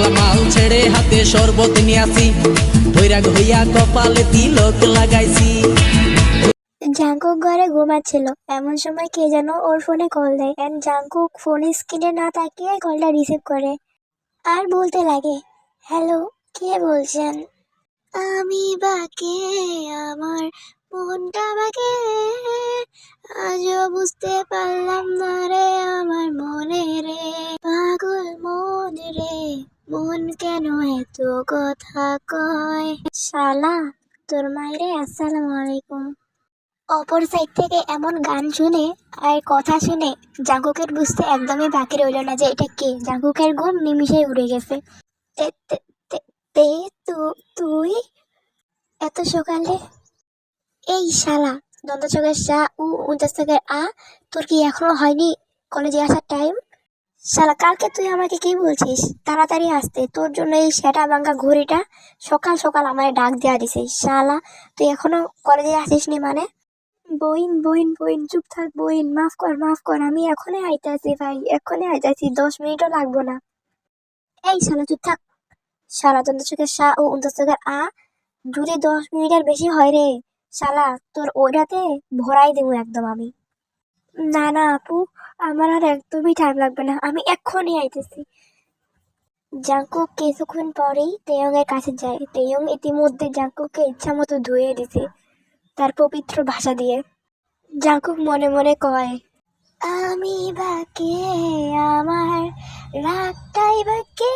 মাল মাল ছেড়ে হাতে শরবত নিয়াছি, বৈরাগ হইয়া কপালে তিলক লাগাইছি। জাঙ্কুক ঘরে ঘুমাচ্ছিল, এমন সময় কে যেন ওর ফোনে কল দেয়। এন্ড জাঙ্কুক ফোনের স্ক্রিনে না তাকিয়ে কলটা রিসিভ করে আর বলতে লাগে, হ্যালো, কে বলছেন? আমি বাকে, আমার মনটা বাকে, আজও বুঝতে পারলাম না রে আমার মনে রে, পাগল মন রে, মন কেন এত কথা কয়। শালা তোর মাইরে আসসালামু আলাইকুম। অপর সাইড থেকে এমন গান শুনে আর কথা শুনে জাঙ্কুকের বুঝতে একদমই বাকি রইল না যে এটা কে। জাঙ্কুকের ঘুম নিমিষেই উড়ে গেছে। তে- তে- তে- তে তুই এত সকালে? এই শালা, দন্তচকের সা উ উনচকের আ, তোর কি এখনো হয়নি কলেজে আসার টাইম? শালা কালকে তুই আমাকে কি বলছিস তাড়াতাড়ি আসতে, তোর জন্য এই সেটা ভাঙ্গা ঘড়িটা সকাল সকাল আমায় ডাক দেওয়া দিছিস। শালা তুই এখনো কলেজে আসিসনি মানে? বইন বইন বইন, চুপ থাক বইন, মাফ কর মাফ কর, আমি এখনই আইতাছি ভাই, এখনই আইতাছি, 10 মিনিটও লাগবো না। এই শালা চুপ থাক। শালা দন্তচকের সা ও উনচকের আ, যদি 10 মিনিটের বেশি হয় রে শালা, তোর ওইটাতে ভরাই দেবো একদম আমি। না না আপু, আমার আর একদমই টাইম লাগবে না, আমি এক্ষুনি আইতেছি। জাঙ্কুক কিছুক্ষণ পরেই তেয়ং এর কাছে যায়। তেয়ং ইতিমধ্যে জাঙ্কুককে ইচ্ছা মতো ধুয়ে দিছে তার পবিত্র ভাষা দিয়ে। জাঙ্কুক মনে মনে কয়, আমি বাকে, আমার রাগটাই বাকে,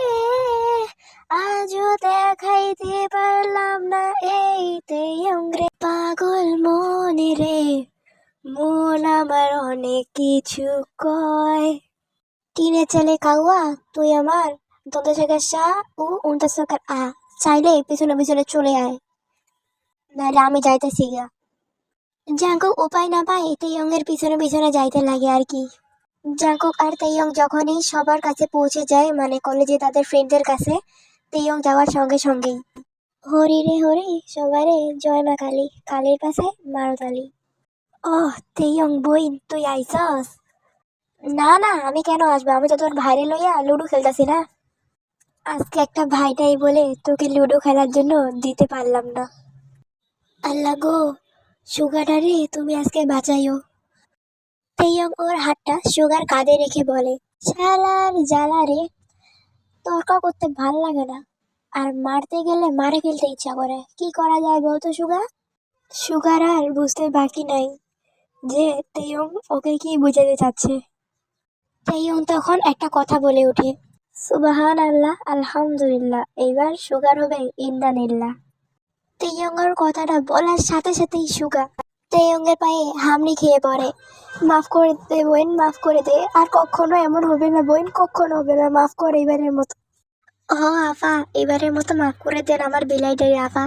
আজও দেখাইতে পারলাম না এই তেয়ং রে, পাগল মনে রে, মন আমার অনেক কিছু কয়। টিনে ছেলে কাউয়া, তুই আমার দন্তশকের সা ও উনটাশকের আ, চাইলে পিছনে পিছনে চলে আয়, নাহলে আমি যাইতেছি গা। জাঙ্কুক উপায় না পায় তেয়ং এর পিছনে পিছনে যাইতে লাগে আর কি। জাঙ্কুক আর তেয়ং যখনই সবার কাছে পৌঁছে যায়, মানে কলেজে তাদের ফ্রেন্ডদের কাছে, তেয়ং যাওয়ার সঙ্গে সঙ্গেই হরি রে হরি, সবাই রে জয় মা কালী, কালীর পাশে মারতালি। ওহ তেয়ং বইন, তুই আইসস? না না, আমি কেন আসবো, আমি তো তোর ভাইরে লইয়া লুডো খেলতেছি না। আজকে একটা ভাইটাই বলে তোকে লুডো খেলার জন্য দিতে পারলাম না। আল্লাহ গো, সুগাটারে তুমি আজকে বাঁচাইও। তেয়ং ওর হাতটা সুগার কাঁধে রেখে বলে, শালার জ্বালা রে, তর্ক করতে ভাল লাগে না, আর মারতে গেলে মারে ফেলতে ইচ্ছা করে, কি করা যায় বলতো সুগা? সুগার আর বুঝতে বাকি নাই যে তেয়ং ওকে কি বুঝাতে চাচ্ছে। তেয়ং তখন একটা কথা বলে ওঠে, সুবাহান আল্লাহ, আলহামদুলিল্লাহ, এইবার সুগার হবে ইন্দানিল্লাহ। তেয়ংয়ের কথাটা বলার সাথে সাথেই সুগা তেয়ংয়ের পায়ে হামড়ি খেয়ে পড়ে। মাফ করে দে বোন, মাফ করে দে, আর কখনো এমন হবে না বোন, কখনো হবে না, মাফ কর এবারের মতো। ও আফা, এবারের মতো মাফ করে দেন আমার বিলাইটারে আফা,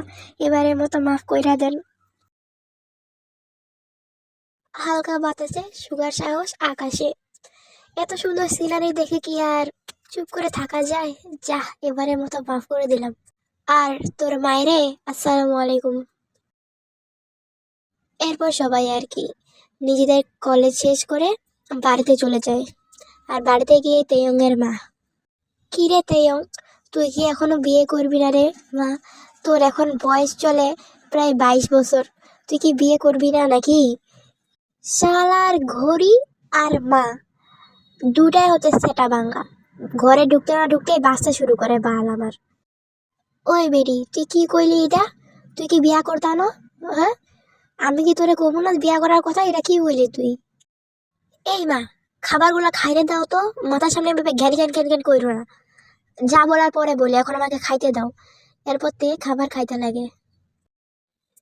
এবারের মতো মাফ কইরা দেন। হালকা বাতাসে সুগার সাহস আকাশে, এত সুন্দর সিনারি দেখে কি আর চুপ করে থাকা যায়? যা, এবারের মতো মাফ করে দিলাম। আর তোর মায়েরে আসসালামু আলাইকুম। এরপর সবাই আর কি নিজেদের কলেজ শেষ করে বাড়িতে চলে যায়। আর বাড়িতে গিয়ে তেয়ংয়ের মা, কি রে তেয়ং, তুই কি এখনো বিয়ে করবি না রে? মা, তোর এখন বয়স চলে প্রায় 22 বছর, তুই কি বিয়ে করবি না নাকি? শালার ঘড়ি আর মা দুটাই হচ্ছে সেটা ভাঙ্গা, ঘরে ঢুকতে না ঢুকতেই বাঁচতে শুরু করে বাল আমার। ওই বেরি, তুই কি কইলি এটা? তুই কি বিয়া করতা না? হ্যাঁ, আমি কি তোরে কমু না বিয়া করার কথা? এটা কি বললি তুই? এই মা, খাবারগুলো খাইতে দাও তো, মাথার সামনে এভাবে ঘ্যান ঘ্যান ঘ্যান ঘ্যান কইরো না, যা বলার পরে বলি, এখন আমাকে খাইতে দাও। এরপর তে খাবার খাইতে লাগে।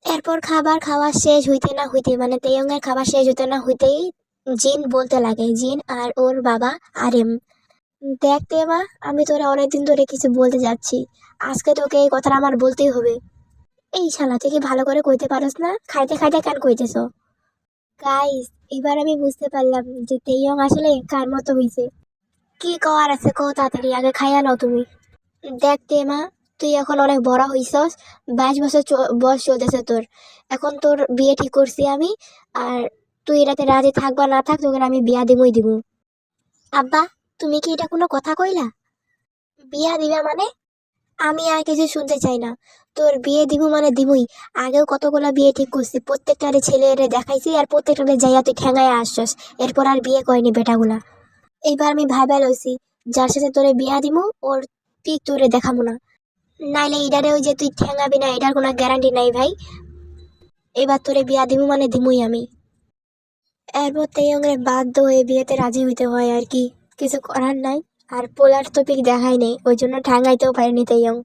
এরপর খাবার খাওয়া শেষ হইতে না হইতে, মানে তেয়ংয়ের খাবার শেষ হইতে না হইতেই জিন বলতে লাগে, জিন আর ওর বাবা আরেম, দেখতে মা, আমি তোরা অনেকদিন ধরে কিছু বলতে যাচ্ছি, আজকে তোকে এই কথাটা আমার বলতেই হবে। এই শালা, তুই কি ভালো করে কইতে পারস না? খাইতে খাইতে কেন কইতেছ? গাইস, এবার আমি বুঝতে পারলাম যে তেইয়ং আসলে কার মতো হইছে। কি কওয়ার আছে কও তাড়াতাড়ি, আগে খাইয়া নাও তুমি। দেখতে মা, তুই এখন অনেক বড় হইছস, 22 বছর বয়স চলতেছে তোর, এখন তোর বিয়ে ঠিক করছি আমি, আর তুই এটাতে রাজি থাকবা না থাক, তোকে আমি বিয়া দিবই দিব। আব্বা, তুমি কি এটা কোনো কথা কইলা? বিয়া দিবা মানে? আমি আর কিছু শুনতে চাই না। তোর বিয়ে দিব মানে দিবই। আগেও কতগুলা বিয়ে ঠিক করছি, প্রত্যেকটারে ছেলেরে দেখাইছি আর প্রত্যেকটারে যাইয়া তুই ঠেঙ্গায় আসছস। এরপর আর বিয়ে করেনি বেটাগুলা। এইবার আমি ভাইবা লইছি, যার সাথে তোরে বিয়া দিমু ওর পিক তোরে দেখাবো না। নাইলে এটারে ওই যে তুই ঠেঙ্গাবি না, এটার কোনো গ্যারান্টি নাই ভাই। এবার তোরে বিয়া দিমু মানে দিমুই আমি। এরপর তেয়ংরে বাধ্য হয়ে বিয়েতে রাজি হইতে হয় আর কি, কিছু করার নাই। আর পোলার তো পিক দেখাই নেই, ওই জন্য ঠাঙ্গাইতেও পারেনি তেয়ং।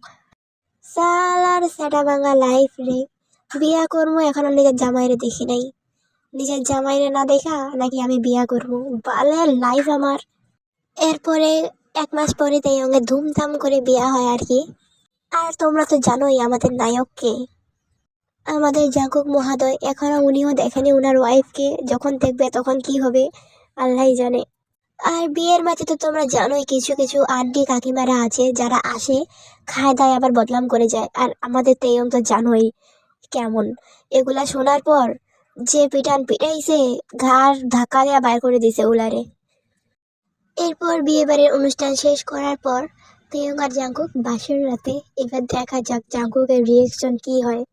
সালার সেটা ভাঙা লাইফ রে। বিয়া করবো এখনো নিজের জামাইরে দেখি নাই। নিজের জামাইরে না দেখা নাকি আমি বিয়া করবো, বালের লাইফ আমার। এরপরে 1 মাস পরে তেয়ংয়ে ধুমধাম করে বিয়া হয় আর কি। আর তোমরা তো জানোই আমাদের নায়ককে, আমাদের জাঙ্কুক মহাদয়, এখনো উনিও দেখেনি উনার ওয়াইফকে। যখন দেখবে তখন কি হবে আল্লাহই জানে। আর বিয়ের মাঝে তো তোমরা জানোই কিছু কিছু আন্টি কাকিমারা আছে যারা আসে, খায় দায় আবার বদনাম করে যায়। আর আমাদের তেয়ং তো জানোই কেমন। এগুলা শোনার পর যে পিটান পিটাইছে, ঘাড় ধাক্কা দেয়া বাইর করে দিছে উলারে। এরপর বিয়ে বাড়ির অনুষ্ঠান শেষ করার পর তেয়ং আর জাঙ্কুক বাসর রাতে। এবার দেখা যাক জাঙ্কুকের রিয়েকশন কি হয়।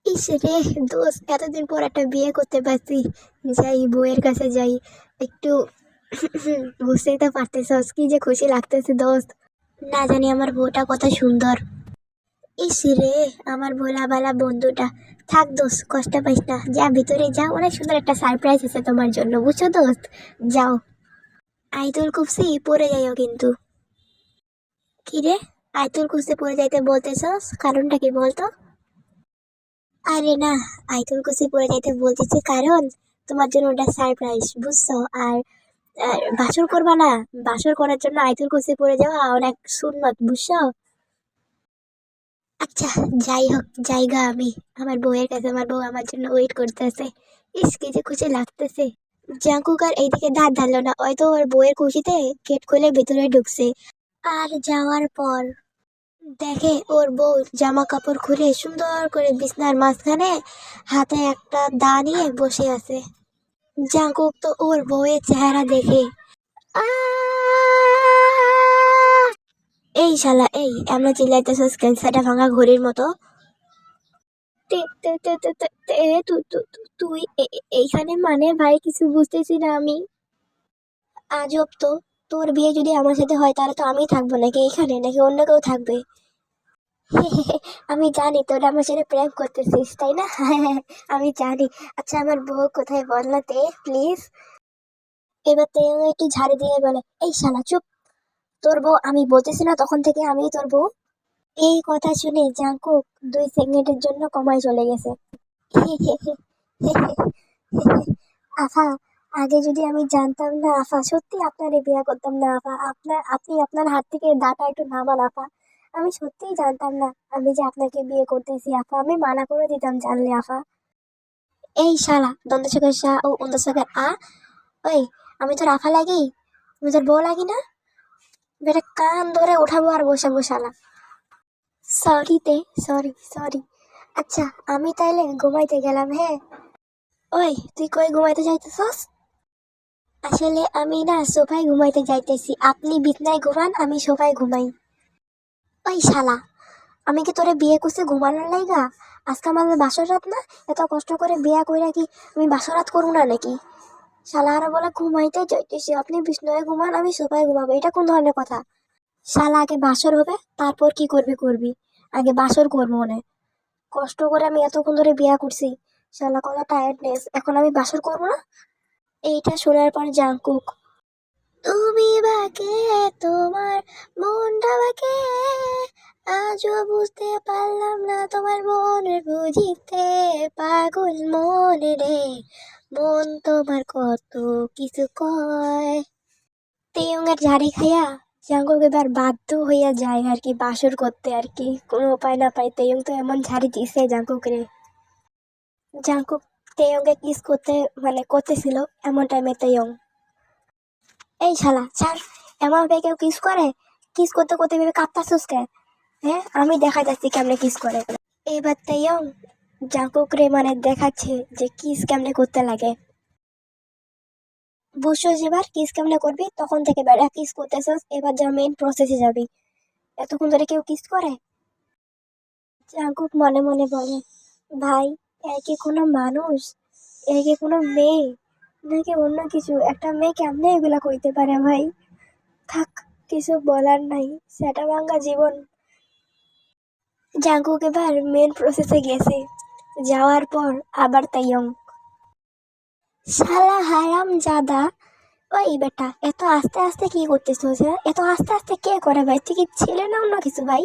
ইস রে দোস্ত, এতদিন পর একটা বিয়ে করতে পারছি। যাই বউয়ের কাছে যাই একটু। বুঝতেই তো পারতেছস কি যে খুশি লাগতেছে দোস্ত। না জানি আমার বউটা কত সুন্দর। ইস রে আমার ভোলা বালা বন্ধুটা। থাক দোস্ত, কষ্ট পাইস না, যা ভিতরে যা, অনেক সুন্দর একটা সারপ্রাইজ আছে তোমার জন্য, বুঝছো দোস্ত? যাও। আইতুল কুপসি পরে যাইও কিন্তু। কি রে, আইতুল কুপসি পরে যাইতে বলতেছস, কারণটা কি বলতো? আরে না, আইতুল কুচি পরে যাইতে বলতেছি কারণ তোমার জন্য ওটা সারপ্রাইজ, বুঝছো? আর বাসর করবা না, বাসর করার জন্য আইতুল কুচি পরে যাওয়া অনেক সুন্নত, বুঝছো? আচ্ছা, যাই হোক, জায়গা আমি আমার বউয়ের কাছে, আমার বউ আমার জন্য ওয়েট করতেছে। ইস কি যে খুশি লাগতেছে। জাঙ্কুক আর এইদিকে দাঁত ধারলো না, হয়তো ওর বউয়ের খুশিতে গেট খুলে ভিতরে ঢুকছে। আর যাওয়ার পর দেখে ওর বউ জামা কাপড় খুলে সুন্দর করে বিছনার মাঝখানে হাতে একটা দা নিয়ে বসে আছে। জাঙ্কুক তো ওর বউয়ের চেহারা দেখে "আহ!" এই শালা এই, এমন চিল্লাইতেছস কেন সেটা ভাঙা ঘড়ির মতো? তুই এইখানে মানে ভাই কিছু বুঝতেছি না আমি। আজব তো, তোর বিয়ে যদি আমার সাথে হয় তাহলে তো আমি থাকবো নাকি এইখানে, নাকি অন্য কেউ থাকবে? আমি জানি তোরা আমার সাথে প্র্যাঙ্ক করতেছিস তাই না? আমি জানি। আচ্ছা আমার বউ কোথায় বল না তে প্লিজ। এবার তে একটু ঝাড়ি দিয়ে বলে, এই শালা চুপ। তোর বউ আমি বলতেছি না তখন থেকে আমি তোর বউ? এই কথা শুনে জাঙ্কুক 2 সেকেন্ডের জন্য কমায় চলে গেছে। আফা, আগে যদি আমি জানতাম না আফা, সত্যি আপনারে বিয়ে করতাম না আফা। আপনি আপনার হাত থেকে দাটা একটু নামান আফা। আমি সত্যিই জানতাম না আমি যে আপনাকে বিয়ে করতেছি আফা, আমি মানা করে দিতাম জানলে আফা। এই শালা দন্তসকের সা ও অন্তসকের আ, ওই আমি তোর আফা লাগি? আমি তোর বউ লাগি না? বেটা কান ধরে উঠাবো আর বসাবো শালা। সরি তে, সরি সরি। আচ্ছা আমি তাইলে ঘুমাইতে গেলাম, হ্যাঁ? ওই তুই কই ঘুমাইতে যাইতেছস? আসলে আমি না সোফায় ঘুমাইতে যাইতেছি, আপনি বিছনায় ঘুমান আমি সোফায় ঘুমাই। ওই শালা, আমি কি তোরে বিয়ে করছি ঘুমানোর লাইগা? আজকে আমাদের বাসর রাত না? এত কষ্ট করে বিয়া কইরা কি আমি বাসর রাত করবো না নাকি? শালা আরা বলে ঘুমাইতে যাইতেছি, আপনি বিছনায় ঘুমান আমি সোফায় ঘুমাবো, এটা কোন ধরনের কথা? শালা আগে বাসর হবে তারপর কি করবি করবি, আগে বাসর করবো মনে। কষ্ট করে আমি এতক্ষণ ধরে বিয়া করছি, শালা কত টায়ার্ডনেস, এখন আমি বাসর করবো না? এইটা শোনার পর জাঙ্কুক, তুমি বাকে, তোমার মনটা বাকে, আজও বুঝতে পারলাম না তোমার মন বুঝিতে, পাগল মন রে, মন তোমার কত কিছু কয়। তেয়ঙ্গের ঝাড়ি খাইয়া জাঙ্কুক এবার বাধ্য হইয়া যায় আর কি বাসর করতে, আর কি কোনো উপায় না পাই। তেয়ং তো এমন ঝাড়ি দিছে জাঙ্কুক রে। জাঙ্কুক তেয়ঙ্গে কিস করতে মানে করতেছিল, এমন টাইমে তেয়ং, এই শালা ছাড়, এমন ভাবে কেউ কিস করে? কিস করতে করতে ভেবে কাঁপতাছিস কে? হ্যাঁ আমি দেখা যাচ্ছি কেমনে কিস করে। এইবার তেয়ং জাঙ্কুক রে মানে দেখাচ্ছে যে কিস কেমনে করতে লাগে। বুঝছো এবার কিস কেমনে করবি, তখন থেকে বেড়া কিস করতেছস, এবার যা মেইন প্রসেসে যাবি। এতক্ষণ ধরে কেউ কিস করে? জাঙ্কুক মনে মনে বলে, ভাই এ কি কোনো মানুষ, এ কি কোনো মেয়ে, নাকি অন্য কিছু? একটা মেয়ে কেমনে এগুলা কইতে পারে ভাই? থাক, কিছু বলার নাই, সেটা ভাঙ্গা জীবন। জাঙ্কুক এবার মেন প্রসেসে গেছে। যাওয়ার পর আবার তাইয়ং, শালা হারাম জাদা, ওই বেটা এত আস্তে আস্তে কি করতেছিস? হ্যাঁ, এত আস্তে আস্তে কে করে ভাই? তুই কি ছেলে না অন্য কিছু ভাই?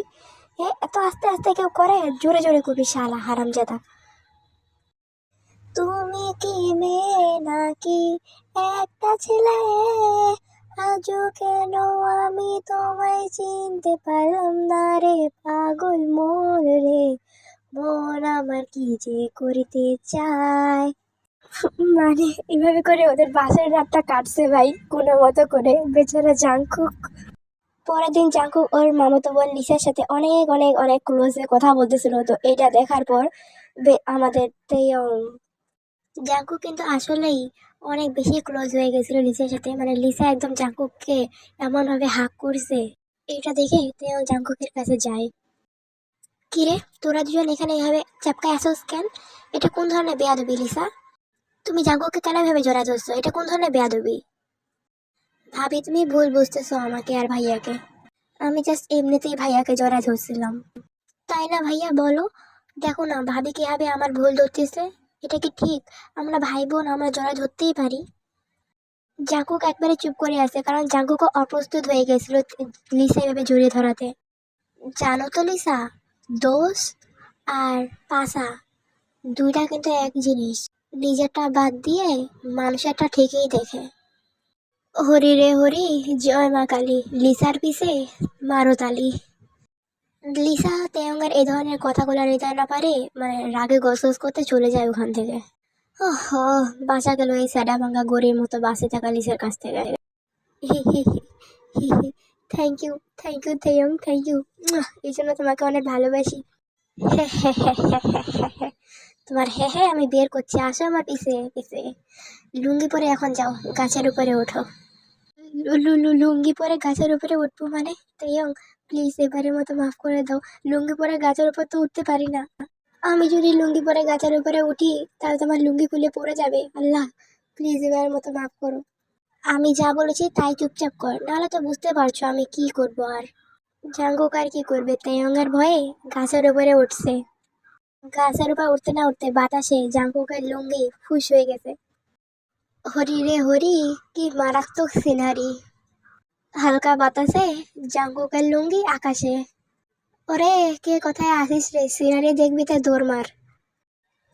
এত আস্তে আস্তে কেউ করে? জোরে জোরে করবি শালা হারাম জাদা। তুমি কি মেয়ে নাকি একটা ছেলে? আজও কেন আমি তোমায় চিনতে পারলাম না রে পাগল মন রে, মন আমার কি যে করিতে চায়। মানে এভাবে করে ওদের বাসের রাতটা কাটছে ভাই কোনো মতো করে, বেচারা জাংকুক। পরের দিন জাংকুক ওর মামাতো বোন লিসার সাথে অনেক অনেক অনেক ক্লোজে কথা বলতেছিল। তো এটা দেখার পর আমাদের জাংকুক কিন্তু আসলেই অনেক বেশি ক্লোজ হয়ে গেছিল লিসার সাথে। মানে লিসা একদম জাংকুককে এমন ভাবে হাক করছে, এটা দেখে তেও জাংকুকের কাছে যায়। কিরে তোরা দুজন এখানে এভাবে চাপকায় আসোস কেন? এটা কোন ধরনের বেয়াদবি লিসা? তুমি জাঙ্কুককে কেন ভেবে জড়া ধরছো? এটা কোন ধরনের বেয়াদবি? ভাবি তুমি ভুল বুঝতেছো আমাকে আর ভাইয়াকে। আমি জাস্ট এমনিতেই ভাইয়াকে জড়া ধরছিলাম। তাই না ভাইয়া বলো? দেখো না ভাবি কিভাবে আমার ভুল ধরতেছে। এটা কি ঠিক? আমরা ভাই বোন, আমরা জড়া ধরতেই পারি। জাঙ্কুক একবারে চুপ করে আছে, কারণ জাঙ্কুকও অপ্রস্তুত হয়ে গেছিল লিসা এভাবে জড়িয়ে ধরাতে। জানো তো লিসা, দোষ আর পাশা দুইটা কিন্তু এক জিনিস। নিজেরটা বাদ দিয়ে মানুষেরটা ঠিকই দেখে। হরি রে হরি, জয় মা কালী, লিসার পিছে মারো তালি। লিসা তেয়ঙ্গার এই ধরনের কথাগুলো নিতে না পারে, মানে রাগে গসগস করতে চলে যায় ওখান থেকে। ওহ, বাঁচা গেল এই স্যাডা ভাঙ্গা গরির মতো বাসে থাকা লিসার কাছ থেকে। Thank you, thank you Taeyong, thank you. এই জন্য তোমাকে অনেক ভালোবাসি। তোমার হ্যাঁ আমি বের করছি, আসো আমার পিছে পিছে। লুঙ্গি পরে এখন যাও, গাছের উপরে ওঠো। লুঙ্গি পরে গাছের উপরে উঠবো মানে? তেয়ং প্লিজ এবারের মতো মাফ করে দাও। লুঙ্গি পরে গাছের উপর তো উঠতে পারি না। আমি যদি লুঙ্গি পরে গাছের উপরে উঠি তাহলে তোমার লুঙ্গি খুলে পড়ে যাবে। আল্লাহ প্লিজ এবারের মতো মাফ করো। আমি যা বলেছি তাই চুপচাপ কর, নাহলে তো বুঝতে পারছো আমি কি করবো। আর জাঙ্কুক আর কি করবে, তেয়ঙ্গের ভয়ে গাছের উপরে উঠছে। গাছের উপর উঠতে না উঠতে বাতাসে জাঙ্কুকের লুঙ্গি ফুস হয়ে গেছে। হরি রে হরি, কি মারাত্মক সিনারি। হালকা বাতাসে জাঙ্কুকের লুঙ্গি আকাশে। ওরে কে কোথায় আসিস রে, সিনারি দেখবি তা দৌড় মার।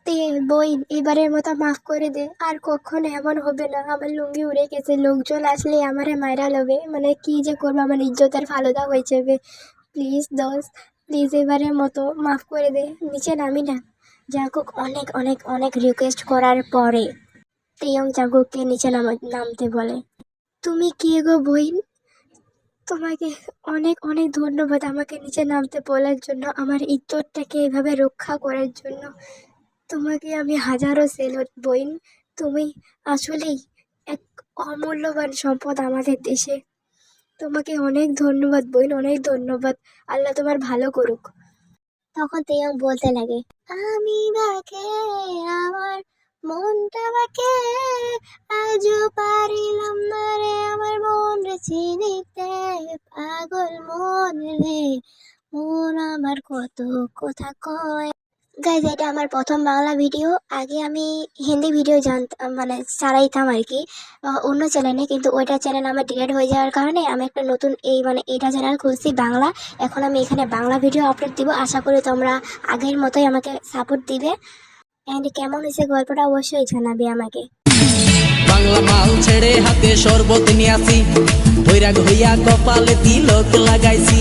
তে বই এবারের মতো মাফ করে দে, আর কখনো এমন হবে না। আমার লুঙ্গি উড়ে গেছে, লোকজন আসলে আমারে মাইরা লবে, মানে কি যে করবো, আমার ইজ্জতের ফালুদা হয়ে যাবে। প্লিজ দোস্ত, প্লিজ এবারের মতো মাফ করে দে, নিচে নামি না। জাঙ্কুক অনেক অনেক অনেক রিকোয়েস্ট করার পরে তেয়ং জাঙ্কুককে নিচে নামতে বলে। তুমি কি গো বইন, তোমাকে অনেক অনেক ধন্যবাদ আমাকে নিচে নামতে বলার জন্য, আমার ইজ্জতটাকে এভাবে রক্ষা করার জন্য। তোমাকে আমি হাজারো সেলুট বইন, তুমি আসলেই এক অমূল্যবান সম্পদ আমাদের দেশে। তোমাকে অনেক ধন্যবাদ বইন, অনেক ধন্যবাদ। আল্লাহ তোমার ভালো করুক। তখন তেয়ং বলতে লাগে, আমি বাকে আমার মনটা বাকে, আজও পারিলাম না রে আমার মন রে চিনিতে, পাগল মন রে, মন আমার কত কথা কয়। গাইজ এটা আমার প্রথম বাংলা ভিডিও। আগে আমি হিন্দি ভিডিও জানতাম, মানে চালাইতাম আর কি অন্য চ্যানেলে, কিন্তু ওইটা চ্যানেল আমার ডিলিট হয়ে যাওয়ার কারণে আমি একটা নতুন এটা চ্যানেল খুলছি বাংলা। এখন আমি এখানে বাংলা ভিডিও আপলোড দিব, আশা করি তোমরা আগের মতোই আমাকে সাপোর্ট দিবে। অ্যান্ড কেমন হয়েছে গল্পটা অবশ্যই জানাবে আমাকে। বাংলা মাল ছেড়ে হাতে শরবত নিয়ে আসি, বৈরাগ হইয়া কপালে তিলক লাগাইছি।